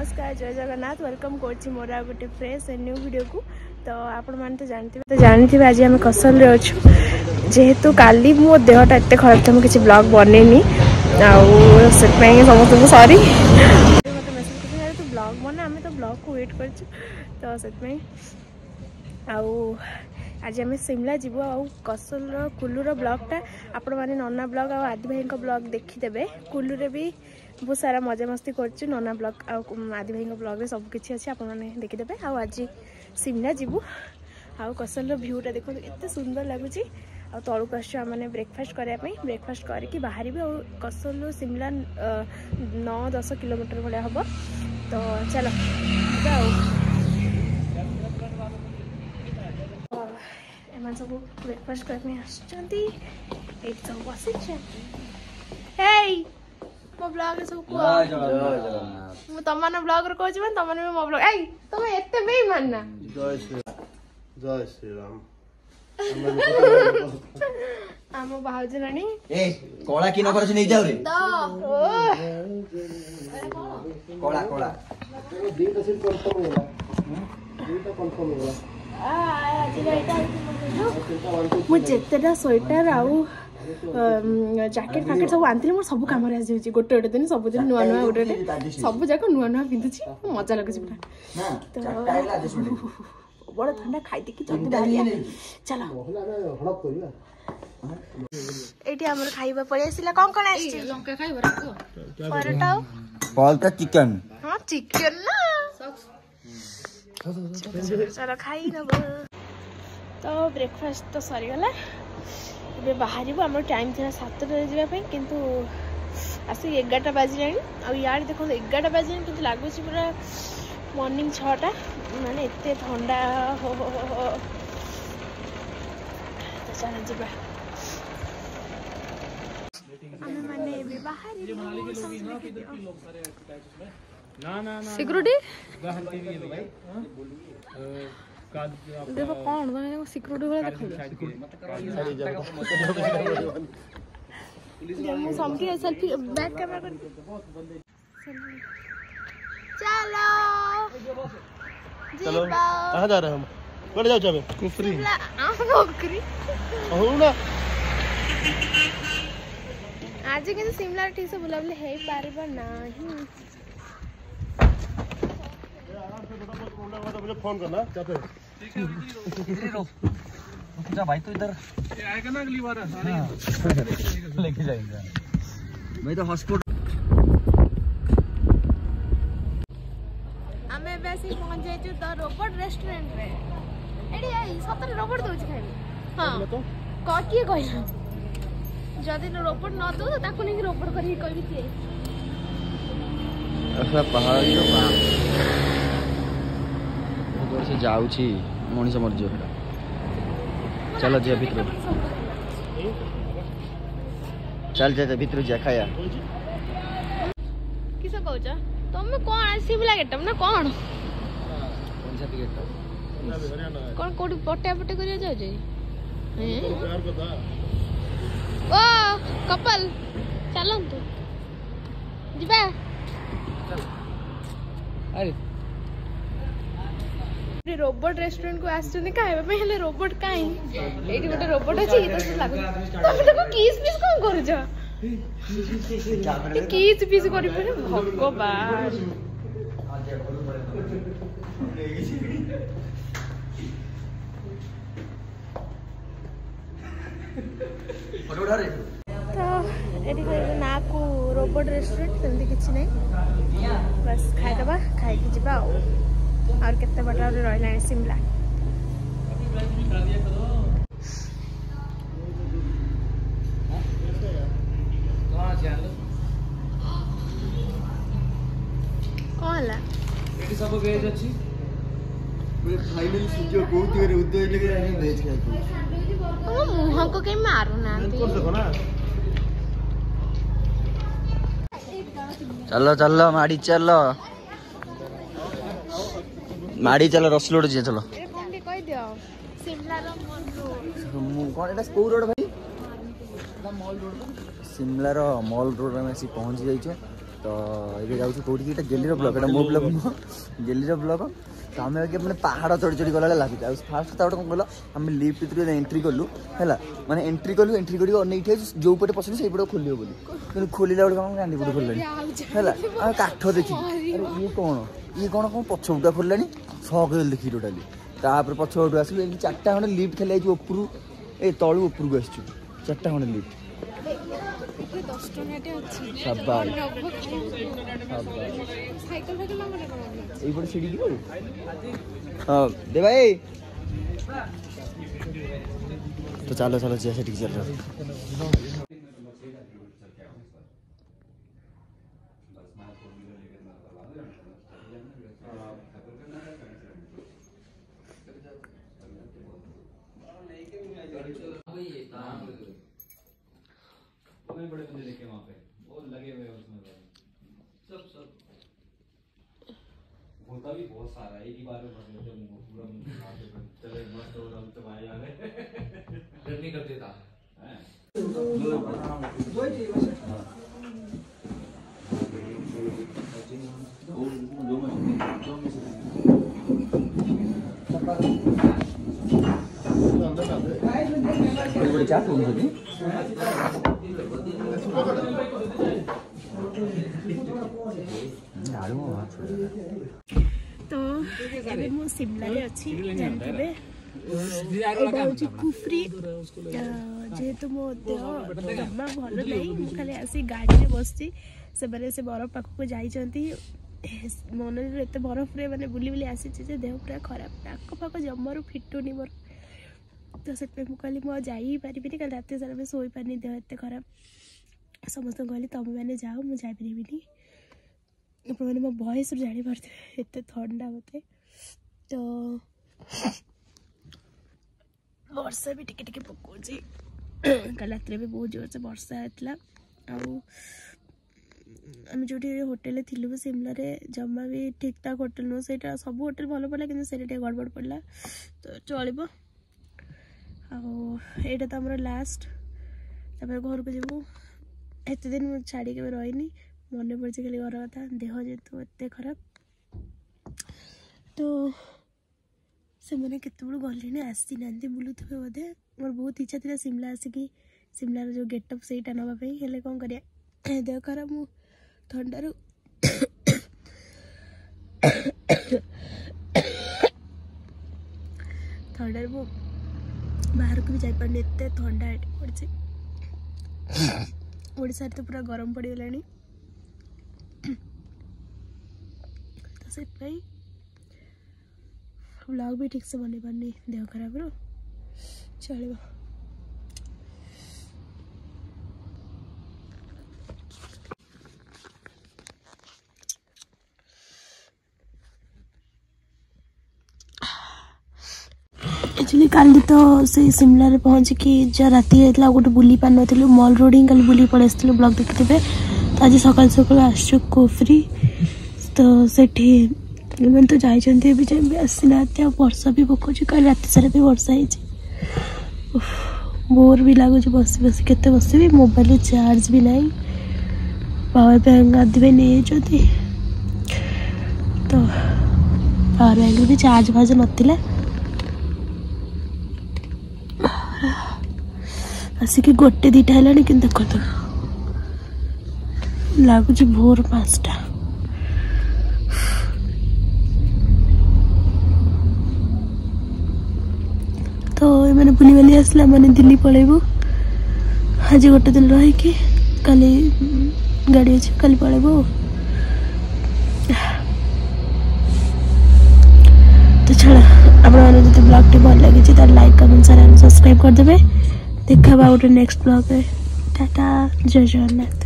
नमस्कार जय जगन्नाथ वेलकम कर मोर आ गोटे फ्रेश न्यू वीडियो को। तो आपण मैंने तो जानते आज आम कसल रे अच्छु जेहेतु काली मो देहटा एत खराब था मुझे ब्लॉग बनैनी से समस्त सॉरी मत मेसेज कर तू ब्लॉग बना आम तो ब्लॉग को वेट कर तो से आज आम शिमला जीव कसल कुल्लूर ब्लॉगटा आपण मैंने नन्ना ब्लॉग आदि भाई ब्लॉग देखीदे। कुल्लू रे भी बहुत सारा मजा मस्ती कर नन्ना ब्लॉग आदि भाई ब्लॉग रे सब किसी अच्छे आपने देखीदे। आज शिमला जीवु आउ कसल भ्यूटा देखो एत सुंदर लगुच तलू आस मैंने ब्रेकफास्ट करने ब्रेकफास्ट करके बाहर कसल शिमला 9-10 किलोमीटर भाया हम। तो चलो एम सब ब्रेकफास्ट करने आसछंती सब बसी मो ब्लॉग सब कह तुम ब्लॉग रे कहूँ तुम मो ब्लॉग तुम एत बेईमान ना। जय श्री राम आम भाज राणी कला कि नगर से नहीं जाऊ रे कला कला दीटा सीट कंफर्म होला दीटा कंफर्म होला मुझेटा स्वेटर आउ जैकेट फैकेट सब आनी मोर सब कम गोटे गोटे दिन सब दिन नुआ नुआ गोटे सब जाक नुआ नुआ पिंधुची मजा लगुच पूरा। तो बड़ा ठंडा खाई देखी चलो एटी हमर खाइबा पड़े आसिला कौन कौन आछि लंका खाइबा परोटा पलता चिकन हां चिकन ना चलो खाई नब। तो ब्रेकफास्ट तो सरी गला ए बाहर आम टाइम थी 7 जावाई किंतु आसिक 11टा बाजिलानी आड़ देखो 11टा बाजिलानी किंतु लगुच पूरा मॉर्निंग 6टा माने एते ठंडा हो तो चलो जीवा आमे माने बे बाहर सिक्योरिटी देखो कौन तुम सिक्योरिटी वाला देखो समकी सेल्फी बैक कैमरा कर चलो चलो कहां जा रहे हैं हम कहां जाऊ छबे कुफरी कुफरी हो ना आज के शिमला ठीक से बुलाबुली है पारबा नहीं। मुझे फोन करना जाते जा भाई तो इधर आएगा ना अगली बार लेके जाएंगे मैं तो हॉस्पिटल हमें वैसे पहुंच जाए तो रोबोट रेस्टोरेंट रे एडी आई सतर रोबोट दोछ खाइबे हां क किए कहला जदी रोबोट न दो ताको नहीं रोबोट करी कहबी के ऐसा पहाड़ी रो ऊपर से जाउची मनीष मरजो चलो जे भीतर चल जे भीतर जा खाया किस कहछ तुम कोन शिमला गेटम ना कोन कौन सा टिकट कोन कोडी पटे पटे करिया जाउ जे ओ कपल चलन तू जिबा अरे रोबोट रेस्टोरेंट को आसुनी खाइबा पे हेले रोबोट काई एठी गोटे रोबोट अछि तो लागु तमे तो किस पीस कोन करू छ किस पीस करी पे भगवान फोटो उठा रे तो एठी कोई ना को रोबोट रेस्टोरेंट सेमती किछ नै बस खाइ दबा खाइ के जिबा और केते बटा रे रहला शिमला कोला एटी सब वेज अछि मैं फाइनली सुजो बहुत रे उद्योग लेके आई वेज खाई ओ मुह को के मारू ना चलो चलो माड़ी चलो माड़ी चलो रसलोड जे चलो ए कोन के कह दियो शिमला रो मॉल रोड कौन एटा स्कूल रोड भाई मॉल रोड शिमला रो मॉल रोड में सी पहुंच जाइछो तो ये जाऊँ कौटी ये गेलीर ब्लॉक एटा मो ब्लॉक नुह गेलीर ब्लॉक तो आम आगे मैंने पहाड़ चढ़ी चढ़ी गला लगे फास्ट तो गोटे कौन कल आम लिफ्ट भितर एंट्री कलु है माने एंट्री कलु एंट्री कर अनेक जो पटे पसंद से पटे खोल बोली कि खोलला बेल कौन गांधी पटे खोल है काठ देखी ये कौन कौन पछुटा खोल शक देखी टोटाली तापर पछुट आसलु 4टा खंडे लिफ्ट खाली उपरू ए तलू उपरू को आसचु 4टा खंडे लिफ्ट दे भाई तो चलो चलो जैसे ठीक चल रहा बड़े बंदे देखे वहाँ पे वो लगे हुए उसमें सब होता भी बहुत सारा एक ही बार में भर लेते हैं पूरा चले मस्त हो रहा तो भाई यार डर नहीं करते था तो एबे मो शिमला रे अछि जानथिबे एबा होची कुफरी जेहेतु मो देह जम्मा भल नै मु खाली आसी गाड़ी रे बसची से बारे से बरफ पाख को जाई चंती मन रे एते बरफ रे माने बुली बुली आसी जे देह पूरा खराब नाक पाक जम्मारू फिटुनी मोर तो से पे मु खाली मो जाई पारिबिनी कल रात सारा में सोई पानी देह एते खराब समस्त कहली तुम मैंने जाओ मुझे जापरिबिनी मैंने मो वॉइस जानी पार्थे एत ठंडा मत तो वर्षा भी टिके टिके पकोची कल रात भी बहुत जोर से वर्षा होता आम जो होटेल थी शिमला रे जमा भी ठीक ठाक होटेल नुह से सब होटेल भल पड़ा कि गड़बड़ पड़ा तो चलो आईटा तो आम लास्ट घर को जीवु एत दिन मुझे छाड़ी के रही मन पड़े खाली घर कथा देह जेतु एत खराब तो से मैंने केत गले आसी ना बुलूथे बोधे मोर बहुत इच्छा थी शिमला आसिकी शिमलार जो गेटअप से नापी हेल्ले कौन कर देह खराब मु थंडारू थंडार मु बाहर को भी जापार एत थंडा पड़ी ओडिशा तो पूरा गरम पड़गला तो से व्लॉग भी ठीक से बन पारनी देह खराब रो चलो एक्चुअली कल तो से शिमला रे पहुँच कि जो राति होता गोटे बुली पार नु मॉल रोड ही कल बुली पड़े आसलु ब्लॉग देखिथे तो आज सकाल सकाल आसु कुफरी तो सेठी मैंने तो जाइए भी आसी ना वर्षा भी पकाउछ कल राति सारा भी वर्षा हो बोर भी लगुच बस बस केते बसबी मोबाइल चार्ज भी नहीं पावर बैंक आदि भी नहीं तो पावर बैंक भी चार्ज फाज नाला आसिक गोटे दीटा है कि देख तो लगुच भोर 5टा तो मैंने बुली बाली आसला मैंने दिल्ली पलैबू आज गोटे दिन रही काली गाड़ी अच्छे काली पलैबू तो छाड़ आप ब्लॉग टी भल लगी तो लाइक कमेंट शेयर सब्सक्राइब करदे देखा गोटे नेक्स्ट ब्लॉग टाटा जय जगन्नाथ।